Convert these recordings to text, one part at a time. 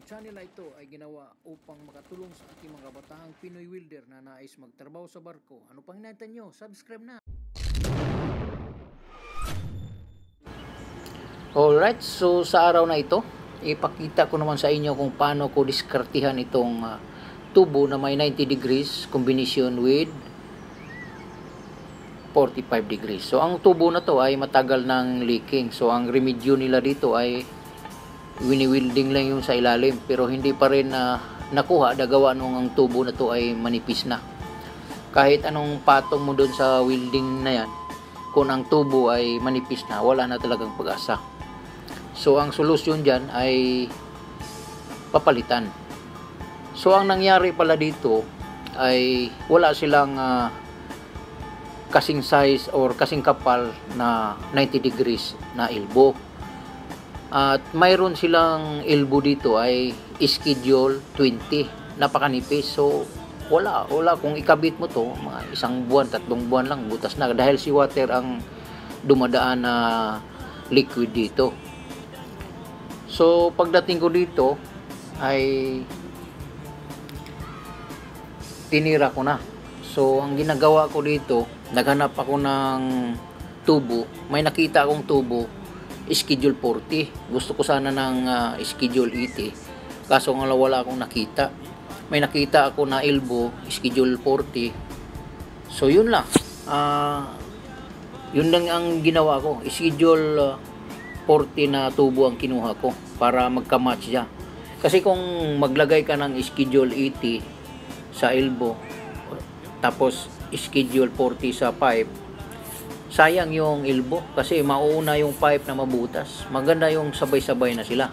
channel na ito ay ginawa upang makatulong sa ating mga kabatahang Pinoy welder na nais magtrabaho sa barko. Ano pang hinahintay nyo? Subscribe na! Alright, so sa araw na ito, ipakita ko naman sa inyo kung paano ko diskartihan itong tubo na may 90 degrees combination with 45 degrees. So ang tubo na to ay matagal ng leaking. So ang remedyo nila dito ay wini-welding lang yung sa ilalim, pero hindi pa rin nakuha dagawa nung ang tubo na to ay manipis na. Kahit anong patong mo doon sa welding na yan, kung ang tubo ay manipis na, wala na talagang pag-asa. So ang solusyon dyan ay papalitan. So ang nangyari pala dito ay wala silang kasing size or kasing kapal na 90 degrees na elbow. At mayroon silang elbow dito ay schedule 20, napakanipis. So wala kung ikabit mo to mga isang buwan, 3 buwan lang butas na, dahil si water ang dumadaan na liquid dito. So pagdating ko dito ay tinira ko na. So ang ginagawa ko dito, naghanap ako ng tubo. May nakita akong tubo schedule 40. Gusto ko sana ng schedule 80, kaso nga wala akong nakita. May nakita ako na elbow schedule 40. So yun lang, yun lang ang ginawa ko. Schedule 40 na tubo ang kinuha ko para magka-match siya. Kasi kung maglagay ka ng schedule 80 sa elbow tapos schedule 40 sa pipe, sayang yung elbow kasi mauuna yung pipe na mabutas. Maganda yung sabay-sabay na sila.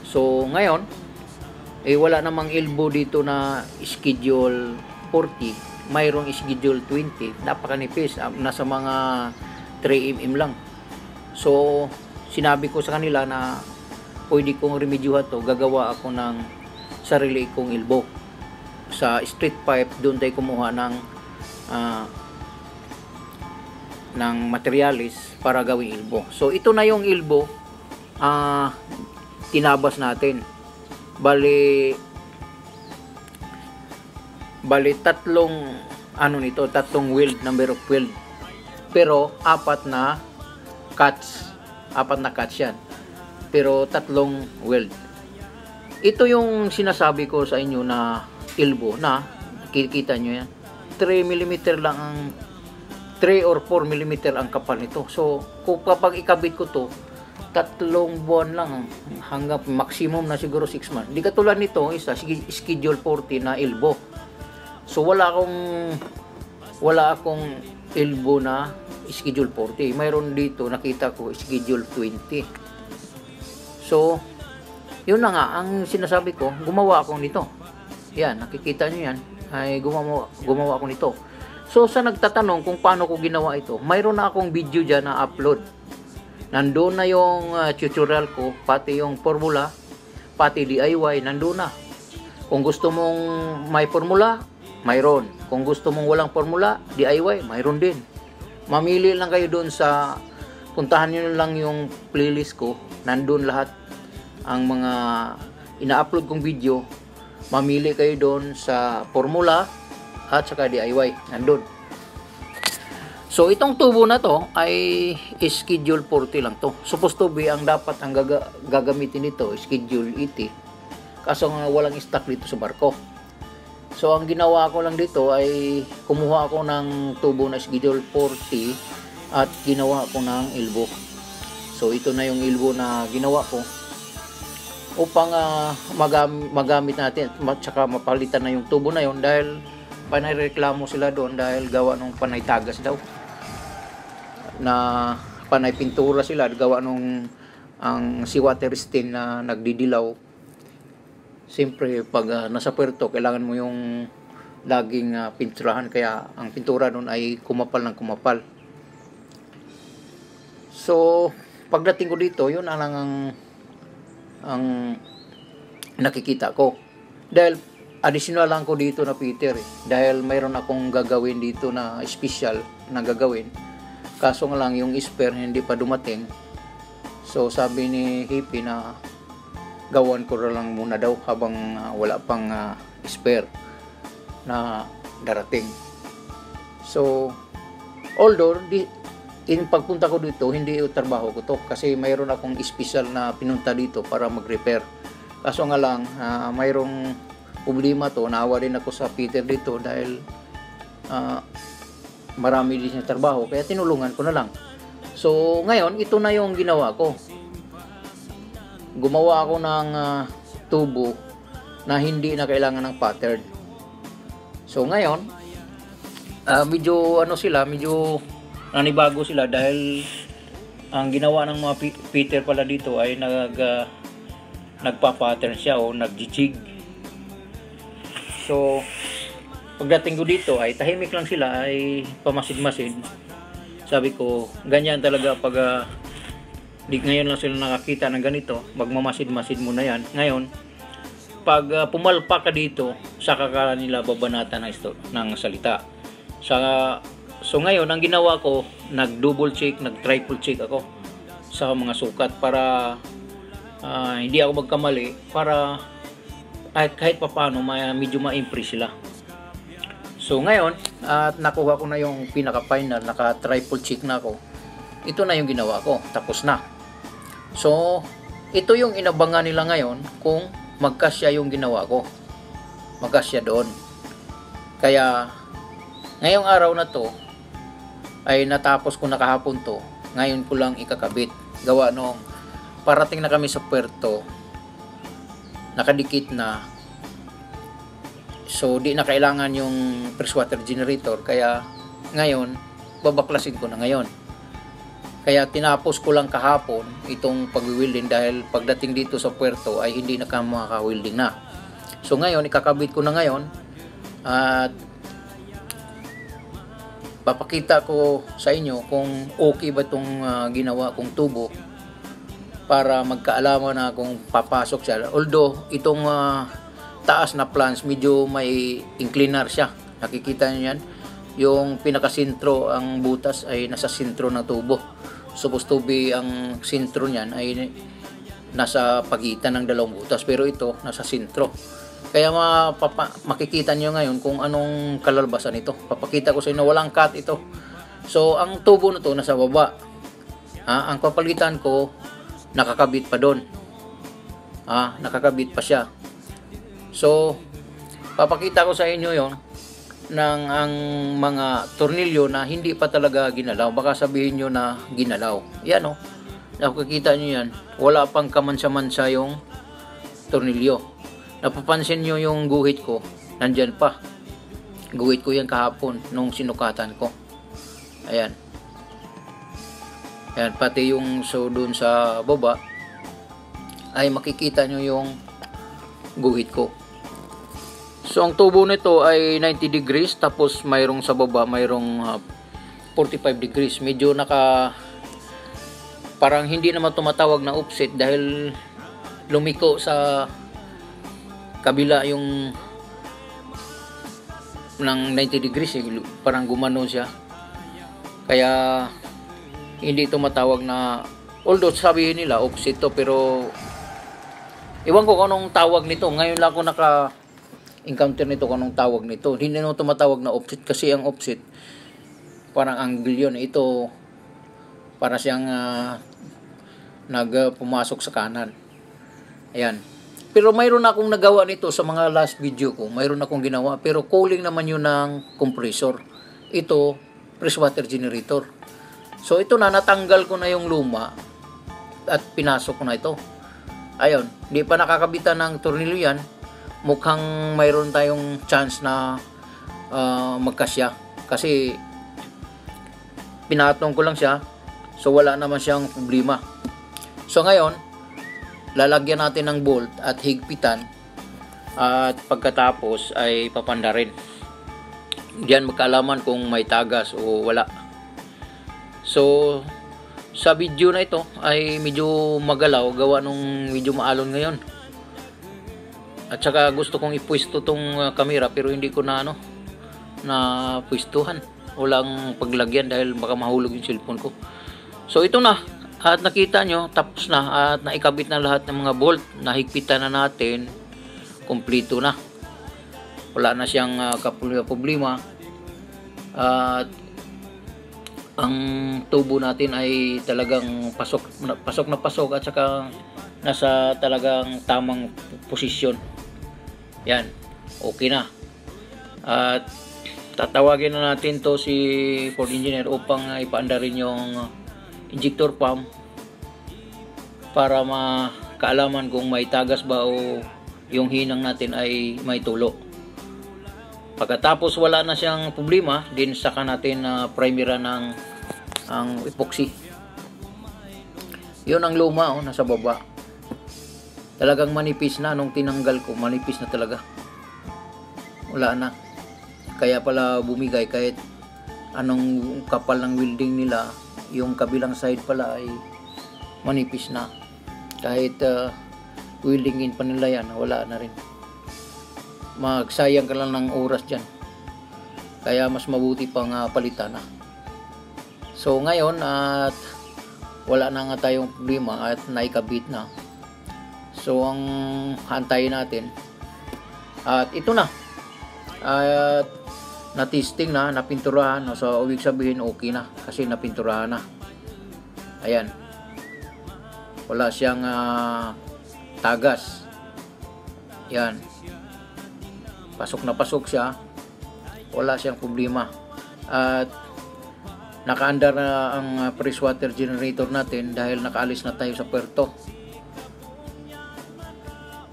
So ngayon wala namang elbow dito na schedule 40, mayroong schedule 20, napakanipis, nasa mga 3 mm lang. So sinabi ko sa kanila na pwede kong remedyuhan to, gagawa ako ng sarili kong elbow sa street pipe. Doon tayo kumuha ng materialis para gawing elbow. So ito na yung elbow, tinabas natin. Bali tatlong weld, number of weld, pero apat na cuts yan, pero tatlong weld. Ito yung sinasabi ko sa inyo na elbow na kikita nyo yan, 3 mm lang ang 3 or 4 mm ang kapal nito. So kung kapag ikabit ko to, 3 buwan lang hanggang maximum na siguro 6 months. Hindi katulad nito, isa schedule 40 na elbow. So wala akong elbow na schedule 40. Mayroon dito nakita ko schedule 20. So yun na nga ang sinasabi ko, gumawa ako nito. Yan, nakikita nyo yan, ay gumawa ako nito. So sa nagtatanong kung paano ko ginawa ito, mayroon na akong video dyan na upload. Nandoon na yung tutorial ko, pati yung formula, pati DIY, nandoon na. Kung gusto mong may formula, mayroon. Kung gusto mong walang formula, DIY, mayroon din. Mamili lang kayo doon sa, puntahan nyo lang yung playlist ko, nandoon lahat ang mga ina-upload kong video. Mamili kayo doon sa formula at saka DIY, nandun. So itong tubo na to ay schedule 40 lang to. Supposed to be ang dapat ang gagamitin nito schedule 80, kaso nga walang stock dito sa barko. So ang ginawa ko lang dito ay kumuha ako ng tubo na schedule 40 at ginawa ko ng elbow. So ito na yung elbow na ginawa ko upang magamit natin at saka mapalitan na yung tubo na yon, dahil panay-reklamo sila doon dahil gawa nung panay tagas daw, na panay pintura sila, gawa nung ang si water stain na nagdidilaw. Siyempre pag nasa puerto, kailangan mo yung laging pinturahan, kaya ang pintura doon ay kumapal ng kumapal. So pagdating ko dito, yun ang nakikita ko, dahil additional lang ko dito na Peter dahil mayroon akong gagawin dito na special na gagawin, kaso nga lang yung spare hindi pa dumating. So sabi ni Hippie na gawan ko na lang muna daw habang wala pang spare na darating. So although pagpunta ko dito, hindi yung trabaho ko to kasi mayroon akong special na pinunta dito para mag-repair. Kaso nga lang, mayroong problema to. Naawa din ako sa Peter dito dahil marami din siya trabaho, kaya tinulungan ko na lang. So ngayon, ito na yung ginawa ko. Gumawa ako ng tubo na hindi na kailangan ng pattern. So ngayon, medyo medyo nanibago sila dahil ang ginawa ng mga Peter pala dito ay nagpa-pattern siya o nag-jig. So pagdating ko dito ay tahimik lang sila, ay pamasid-masid. Sabi ko, ganyan talaga pag ngayon lang sila nakakita ng ganito, magmamasid-masid muna yan. Ngayon, pag pumalpa ka dito, saka ka nila babanatan ng salita. So ngayon, ang ginawa ko, nag-double check, nag-triple check ako sa mga sukat para hindi ako magkamali, para kahit papaano medyo ma-impress sila. So ngayon, at nakuha ko na yung pinaka-final, naka-triple check na ako. Ito na yung ginawa ko, tapos na. So ito yung inabangan nila ngayon kung magkasya yung ginawa ko. Magkasya doon. Kaya ngayong araw na to ay natapos ko na kahapon to. Ngayon ko lang ikakabit. Gawa nung parating na kami sa puerto, nakadikit na. So di na kailangan yung press water generator, kaya ngayon babaklasin ko na ngayon. Kaya tinapos ko lang kahapon itong pag-welding dahil pagdating dito sa puerto ay hindi na makaka-welding na. So ngayon ikakabit ko na ngayon at papakita ko sa inyo kung okay ba itong ginawa kong tubo para magkaalaman na kung papasok siya. Although itong taas na plans medyo may incliner siya, nakikita niyo yan, yung pinakasintro, ang butas ay nasa sintro ng tubo. Supposed to be ang sintro niyan ay nasa pagitan ng dalawang butas, pero ito nasa sintro. Kaya makikita niyo ngayon kung anong kalalbasan ito. Papakita ko sa inyo, walang cut ito. So ang tubo na to nasa baba. Ang papalitan ko nakakabit pa doon. Nakakabit pa siya. So papakita ko sa inyo yon ng ang mga tornilyo na hindi pa talaga ginalaw. Baka sabihin nyo na ginalaw. Yan o. Nakikita nyo yan. Wala pang kamansa-mansa yung tornilyo. Napapansin nyo yung guhit ko. Nandyan pa. Guhit ko yan kahapon nung sinukatan ko. Ayan. Ayan. Pati yung doon sa baba ay makikita nyo yung guhit ko. So ang tubo nito ay 90 degrees, tapos mayroong sa baba mayroong 45 degrees. Medyo parang hindi naman tumatawag na offset dahil lumiko sa kabila yung ng 90 degrees, parang gumano siya. Kaya hindi tumatawag na, although sabihin nila offset to, pero iwan ko kung anong tawag nito. Ngayon lang ako encounter nito kung anong tawag nito. Hindi naman tumatawag na offset kasi ang offset parang angle yun. Ito para siyang pumasok sa kanan. Ayan. Pero mayroon akong nagawa nito sa mga last video ko. Mayroon akong ginawa, pero cooling naman yun ng compressor. Ito press water generator. So ito na, natanggal ko na yung luma at pinasok ko na ito. Ayun, di pa nakakabitan ng tornilyo yan. Mukhang mayroon tayong chance na magkasya kasi pinatong ko lang siya, so wala naman siyang problema. So ngayon lalagyan natin ng bolt at higpitan, at pagkatapos ay papandarin. Diyan magkaalaman kung may tagas o wala. So sa video na ito ay medyo magalaw gawa nung medyo maalon ngayon. At saka gusto kong ipwesto tong camera pero hindi ko na pwestuhan. Walang paglagyan dahil baka mahulog yung cellphone ko. So ito na. At nakita nyo, tapos na at naikabit na lahat ng mga bolt. Nahigpitan na natin. Kumpleto na. Wala na siyang problema. At ang tubo natin ay talagang pasok na pasok at saka nasa talagang tamang posisyon. Yan. Okay na. At tatawagin na natin to si Ford Engineer upang ipaandarin yung injector pump para makaalaman kung may tagas ba o yung hinang natin ay may tulo. Pagkatapos wala na siyang problema, din saka natin primera ng ang epoxy. Yun ang luma, nasa baba. Talagang manipis na nung tinanggal ko, manipis na talaga. Wala na. Kaya pala bumigay kahit anong kapal ng welding nila, yung kabilang side pala ay manipis na. Kahit weldingin pa nila yan, wala na rin. Magsayang ka lang ng oras dyan. Kaya mas mabuti pang palitan na. So ngayon at wala na nga tayong problema at naikabit na. So ang hantayin natin at ito na. At na-testing na, napinturahan. So, ibig sabihin okay na kasi napinturahan na. Ayan. Wala siyang tagas. Yan. Pasok na pasok siya. Wala siyang problema. At nakaandar na ang press water generator natin dahil nakaalis na tayo sa puerto.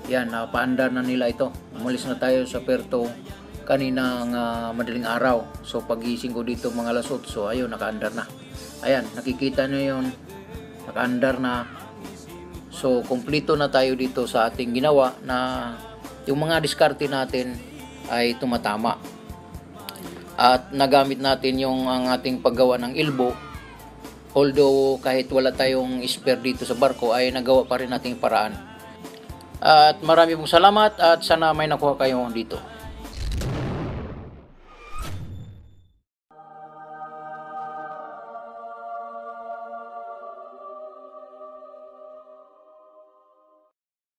Yan, napaandar na nila ito. Umalis na tayo sa puerto kaninang madaling araw. So pagising ko dito mga alas 8, so ayun, nakaandar na. Ayan, nakikita nyo yun, nakaandar na. So kumpleto na tayo dito sa ating ginawa na yung mga diskarte natin ay tumatama. At nagamit natin yung ang ating paggawa ng elbow. Although kahit wala tayong spare dito sa barko ay nagawa pa rin nating paraan. At marami pong salamat at sana may nakuha kayo dito.